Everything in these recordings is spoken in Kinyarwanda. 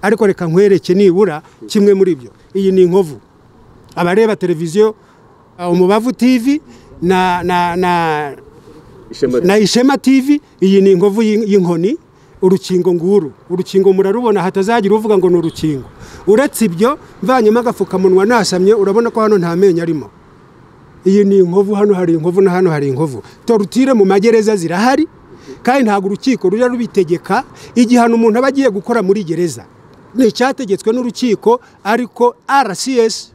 ariko reka nkwereke nibura kimwe muri byo. Iyi ni inkovu. Abareba televiziyo Umubavu TV na Ishema TV, iyi ni inkovu y'inkoni. Urukingo nguru, urukingo murarubona, hatazagira uvuga ngo ni urukingo. Uretse ibyo mvanyemo agafukamunwa nasamye, urabona ko hano nta menyo arimo. Iyi ni inkovu, hano hari inkovu na hano hari inkovu. Torutire mu magereza zirahari, kandi ntabwo urukiko rujya rubitegeka igihano umuntu aba agiye gukora muri gereza. Ni cyategetswe n'urukiko, ariko RCS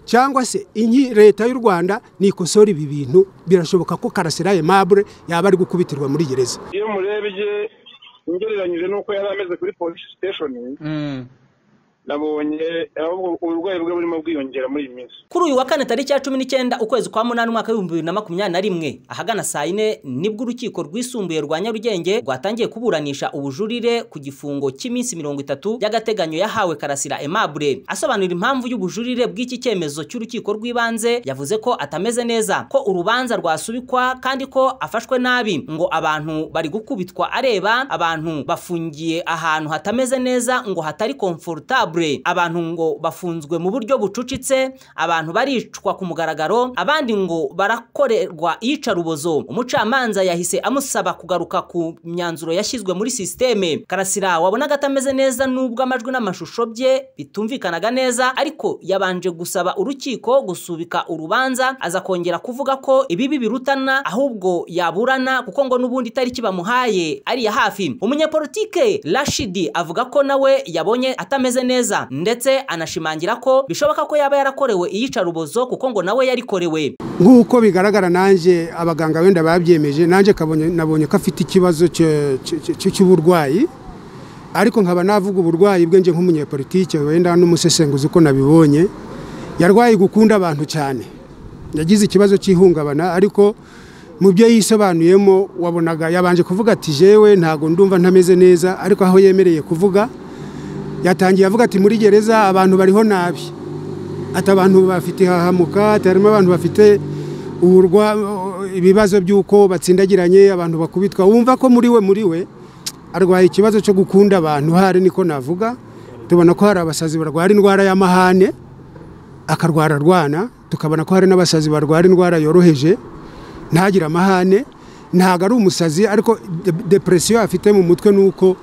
cyangwa se leta y'u Rwanda nikosora ibi bintu. Birashoboka ko Karasira Aimable yaba ari gukubitirwa muri gereza. Iyo murebye ingereranyije nuko yari ameze kuri police station, nabonye uburwayi bwe burimo bwiyongera muri iyi minsi. Kuri uyu wa kane tariki ya 19 ukwezi kwa 8 umwaka wa 2021 ahagana saa 4 nibwo urukiko rwisumbuye rwa Nyarugenge rwatangiye kuburanisha ubujurire ku gifungo cy'iminsi 30 y'agateganyo yahawe Karasira Aimable. Asobanura impamvu y'ubujurire bw'iki cyemezo cy'urukiko rw'ibanze, yavuze ko atameze neza, ko urubanza rwasubikwa kandi ko afashwe nabi, ngo abantu bari gukubitwa areba, abantu bafungiye ahantu hatameze neza, ngo hatari comfortable, abantu ngo bafunzwe mu buryo bucucitse, abantu baricwa ku mugaragaro, abandi ngo barakorerwa iyicarubozo. Umucamanza yahise amusaba kugaruka ku myanzuro yashyizwe muri systeme. Karasira wabonaga atameze neza nubwo amajwi n'amashusho bye bitumvikanaga neza, ariko yabanje gusaba urukiko gusubika urubanza, aza kongera kuvuga ko ibibi birutana ahubwo yaburana kuko ngo nubundi tariki bamuhaye ari ya hafi. Umunyapolitike Rashidi avuga ko nawe yabonye atameze neza, ndetse anashimangira ko bishoboka ko yaba yarakorewe iyicarubozo kuko ngo nawe yarikorewe. Nk'uko bigaragara nanje abaganga wenda babyemeje, nanje nabonye ko afite ikibazo cy'uburwayi, ariko nkaba navuga uburwayi bwe nje nk'umunyapolitike wenda n'umusesenguzi uko nabibonye. Yarwaye gukunda abantu cyane, yagize ikibazo cy'ihungabana, ariko mu byo yisobanuyemo wabonaga yabanje kuvuga ati jewe ntago ndumva ntameze neza, ariko aho yemereye kuvuga yatangiye avuga ati muri gereza abantu bariho nabi, ati abantu bafite hahamuka, atarimo abantu bafite ibibazo by'uko batsindagiranye, abantu bakubitwa. Wumva ko muri we arwaye ikibazo cyo gukunda abantu. Hari niko navuga, tubona ko hari abasazi barwara indwara y'amahane akarwara rwana, tukabona ko hari n'abasazi barwara indwara yoroheje ntagira amahane. Ntago ari umusazi, ariko depression afite mu mutwe nuko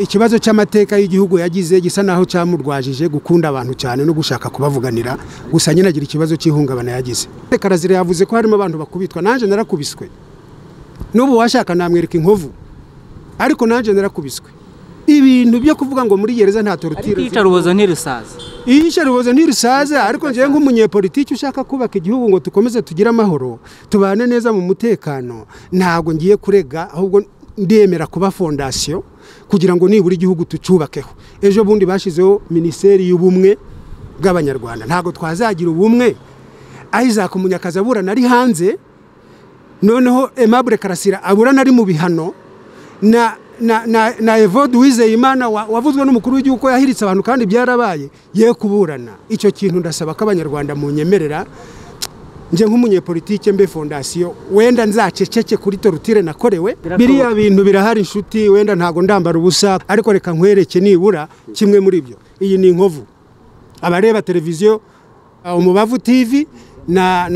ikibazo cy'amateka y'igihugu yagize gisa naho cyamurwajije gukunda abantu cyane no gushaka kubavuganira, gusa nyine agira ikibazo cy'ihungabana yagize. Karasira yavuze ko harimo abantu bakubitwa, nanje narakubiswe. N'ubu washaka namwereka inkovu, ariko nanje narakubiswe. Ibintu byo kuvuga ngo muri gereza nta torutire, iyicarubozo ntirusaza. Iyicarubozo ntirusaza, ariko nje nk'umunyepolitiki ushaka kubaka igihugu ngo tukomeze tugire amahoro, tubane neza mu mutekano, ntago ngiye kurega, ahubwo ndemera kuba fondation kugira ngo nibura igihugu tucubakeho. Ejo bundi bashizeho Minisiteri y'Ubumwe bw'Abanyarwanda, ntago twazagira ubumwe Isaac Munyakazi aburana ari hanze, noneho Aimable Karasira aburana ari mu bihano, na Evode Uwizeyimana wavuzwe n'umukuru w'igihugu ko yahiritse abantu kandi byarabaye ye kuburana. Icyo kintu ndasaba ko Abanyarwanda munyemerera nje nk'umunyepolitike mbe fondation, wenda nzaceceke kuri torutire nakorewe. Biriya bintu birahari inshuti, wenda ntago ndambara ubusa, ariko reka nkwereke nibura kimwe muri byo. Iyi ni inkovu. Abareba televiziyo Umubavu TV na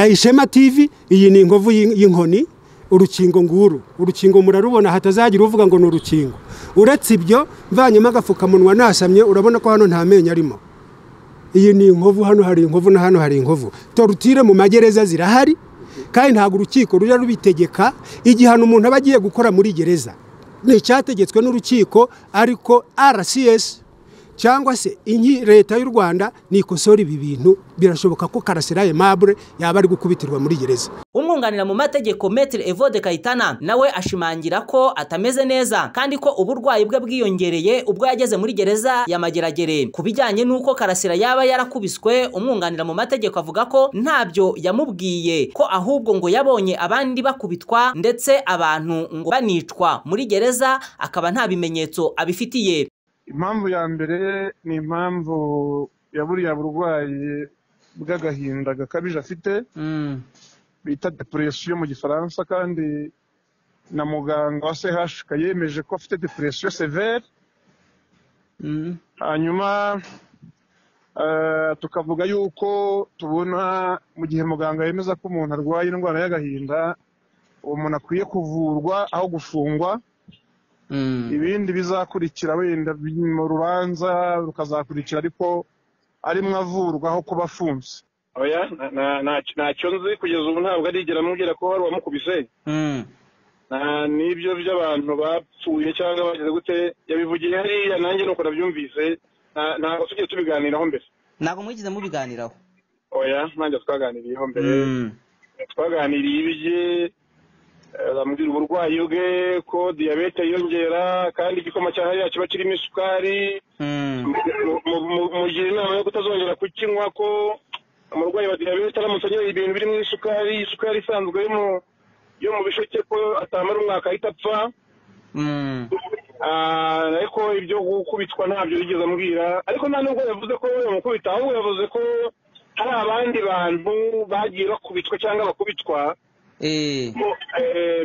Ishema TV, iyi ni inkovu y'inkoni. Urukingo nguru, urukingo murarubona, hatazagira uvuga ngo ni urukingo. Uretse ibyo mvanyemo agafukamunwa nasamye, urabona ko hano nta menyo arimo. Iyi ni inkovu, hano hari inkovu na hano hari inkovu. Torutire mu magereza zirahari, kandi ntabwo urukiko rujya rubitegeka igihano umuntu aba agiye gukora muri gereza. Ni cyategetswe n'urukiko, ariko RCS cyangwa se leta y'u Rwanda nikosora ibi bintu. Birashoboka ko Karasira Aimable yaba ari gukubitirwa muri gereza. Umwunganira mu mategeko Maître Evode Kayitana nawe ashimangira ko atameze neza, kandi ko uburwayi bwe bwiyongereye ubwo yageze muri gereza ya Mageragere. Kubijyanye nuko Karasira yaba yarakubiswe, umwunganira mu mategeko avuga ko ntabyo yamubwiye, ko ahubwo ngo yabonye abandi bakubitwa ndetse abantu ngo banicwa muri gereza, akaba nta bimenyetso abifitiye. Impamvu ya mbere ni impamvu ya buriya burwayi bw'agahinda gakabije afite, bita depression mu Gifaransa, kandi na muganga wa CHK yemeje ko afite depression sévère, hanyuma tukavuga yuko tubona mu gihe muganga yemeza ko umuntu arwaye indwara y'agahinda uwo muntu akwiye kuvurwa aho gufungwa. Ibindi bizakurikira wenda mu rubanza rukazakurikira ariko arimwo avurwa aho kuba afunze. Oya ntacyo nzi kugeza ubu ntabwo arigera amubwira ko wari wamukubise. N'ibyo by'abantu bapfuye cyangwa bageze gute yabivugiye hariya nanjye nuko nabyumvise ntabwo tugiye tubiganiraho mbere. Ntabwo mwigize mubiganiraho? Oya nanjye twaganiriyeho mbere. Twaganiriye ibye bamubwira uburwayi bwe ko diyabete yiyongera kandi igikoma cya hariya kiba kirimo isukari. Mugira inama yo kutazongera kukinywa ko umurwayi wa diyabete aramutse anyoye ibintu birimo isukari isanzwe yo mu bisheke ko atamara umwaka ahita apfa. Ariko ibyo gukubitwa ntabyo yigeze ambwira, ariko nta nubwo yavuze ko yamukubita, ahubwo yavuze ko hari abandi bantu bagiye bakubitwa cyangwa bakubitwa.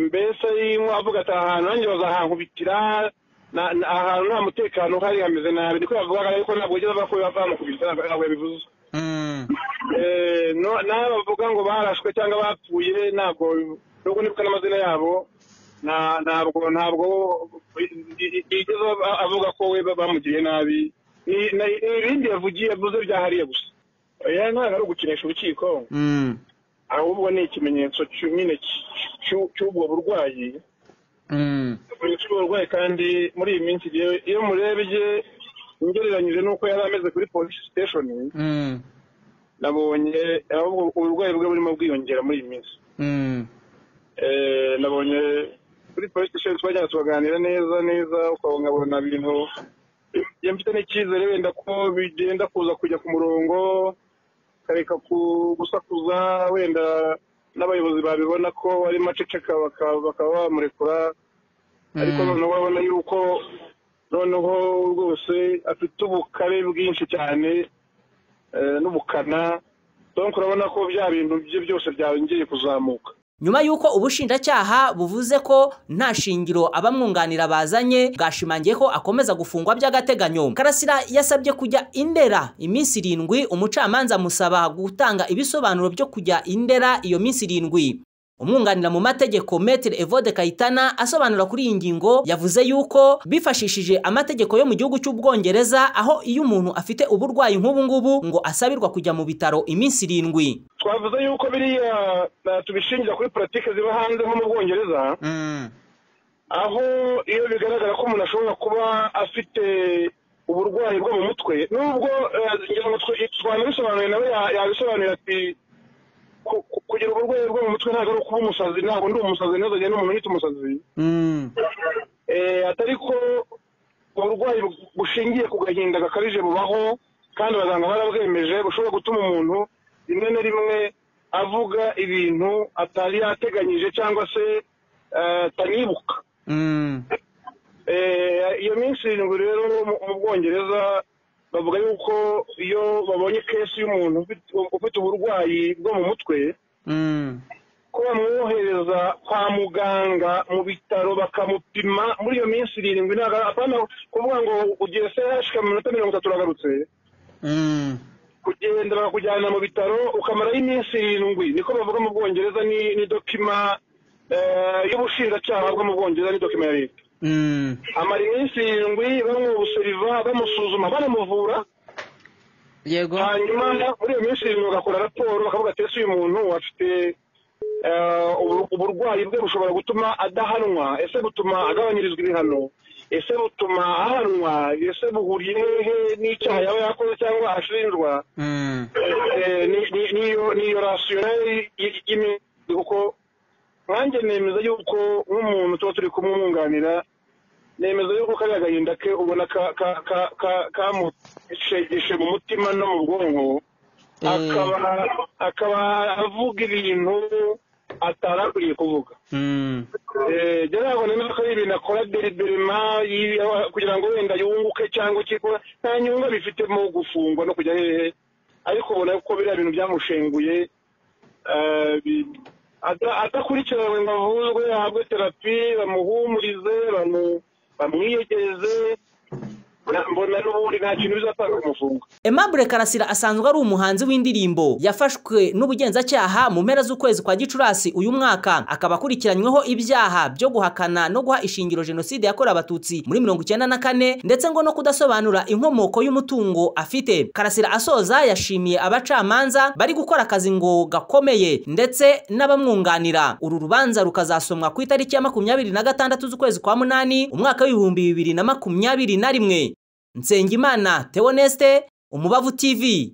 Mbese avuga ati ahantu nanjye bazahankubitira, ahantu nta mutekano uhari hameze nabi, niko yavugaga, ariko ntabwo yigeze avuga ko bamukubita, ntabwo yabivuze. N'abavuga ngo barashwe cyangwa bapfuye ntabwo nubwo nibuka n'amazina yabo ntabwo yigeze avuga ko we bamugiriye nabi. Ibindi yavuze byahariye gusa. Ntabwo ari ugukinisha urukiko, ahubwo ni ikimenyetso nyine cy'ubwo burwayi. Kandi muri iyi minsi iyo murebye ngereranyije n'uko yari ameze kuri police station, nabonye ahubwo uburwayi bwe burimo bwiyongera muri iyi minsi. Nabonye kuri police station twajyaga tubaganira neza ukabona ibintu mfite n'icyizere wenda ko bigenda kujya ku murongo, kareka gusakuza, wenda n'abayobozi babibona ko ari maceceka bakaba bamurekura. Ariko noneho babona yuko noneho rwose afite ubukare bwinshi cyane n'ubukana, donc urabona ko bya bintu bye byose byongeye kuzamuka. Nyuma y'uko ubushinjacyaha buvuze ko nta shingiro abamwunganira bazanye, bwashimangiye ko akomeza gufungwa by'agateganyo. Karasira yasabye kujya Indera iminsi 7, umucamanza musaba gutanga ibisobanuro byo kujya Indera iyo minsi 7. Umwunganira mu mategeko Maître Evode Kayitana asobanura kuri iyi ngingo yavuze yuko bifashishije amategeko yo mu gihugu cy'Ubwongereza, aho iyo umuntu afite uburwayi nk'ubu ngubu ngo asabirwa kujya mu bitaro iminsi 7. Twavuze yuko biriya tubishingira kuri politike ziba hanze nko mu Bwongereza, aho iyo bigaragara ko umuntu ashobora kuba afite uburwayi bwo mu mutwe, nubwo ngira ngo twanabisobanuye nawe yabisobanura ati kugira uburwayi bwo mu mutwe ntabwo ari ukuba umusazi, ntabwo ndi umusazi ntazajya n'umuntu yita umusazi. Atari ko uburwayi bushingiye ku gahinda gakabije bubaho, kandi abaganga barabwemeje, bushobora gutuma umuntu rimwe na rimwe avuga ibintu atari yateganyije cyangwa se atanibuka. Iyo minsi 7 rero mu Bwongereza bavuga yuko iyo babonye kesi y'umuntu ufite uburwayi bwo mu mutwe, ko bamwohereza kwa muganga mu bitaro bakamupima muri iyo minsi 7. Apana kuvuga ngo ugiye sehashika mu minota 30 uragarutse. Kugenda bakujyana mu bitaro ukamaraho iminsi 7, niko bavuga mu Bwongereza. Ni dokima y'ubushinjacyaha bwo mu Bwongereza, ni dokima ya leta. Amara iminsi 7 bamwubuseriva, bamusuzuma, banamuvura. Yego. Hanyuma muri iyo minsi 7 bagakora raporo, bakavuga ati ese uyu muntu afite uburwayi bwe bushobora gutuma adahanwa, ese butuma agabanyirizwa ibihano, ese butuma ahanwa, ese buhuriye hehe n'icyaha yaba yakoze cyangwa ashinjwa. Niyo rasiyoneri y'imiti, kuko nkanjye nemeza yuko nk'umuntu tuba turi kumwunganira, nemeza yuko kariya gahinda ke ubona kamushegeshe mu mutima no mu bwonko, akaba avuga ibintu atarakwiriye kuvuga. Ntabwo nemeza ko ari ibintu akora deliberema kugira ngo wenda yunguke cyangwa ikikora, nta nyungu bifitemo gufungwa no kujya hehe, ariko ubona ko biriya bintu byamushenguye, adakurikiranywe ngo avuzwe, ahabwe terapi, bamuhumurize, bamwiyegereze. mbona n'ubundi nta kintu bizatanga kumufunga. Aimable Karasira asanzwe ari umuhanzi w'indirimbo yafashwe n'ubugenzacyaha mu mpera z'ukwezi kwa Gicurasi uyu mwaka, akaba akurikiranyweho ibyaha byo guhakana no guha ishingiro jenoside yakorewe abatutsi muri 1994 ndetse ngo no kudasobanura inkomoko y'umutungo afite. Karasira asoza yashimiye abacamanza bari gukora akazi ngo gakomeye ndetse n'abamwunganira. Uru rubanza rukazasomwa ku itariki ya 26 z'ukwezi kwa munani umwaka w'ibihumbi 2021. Nsengimana Theoneste, Umubavu TV.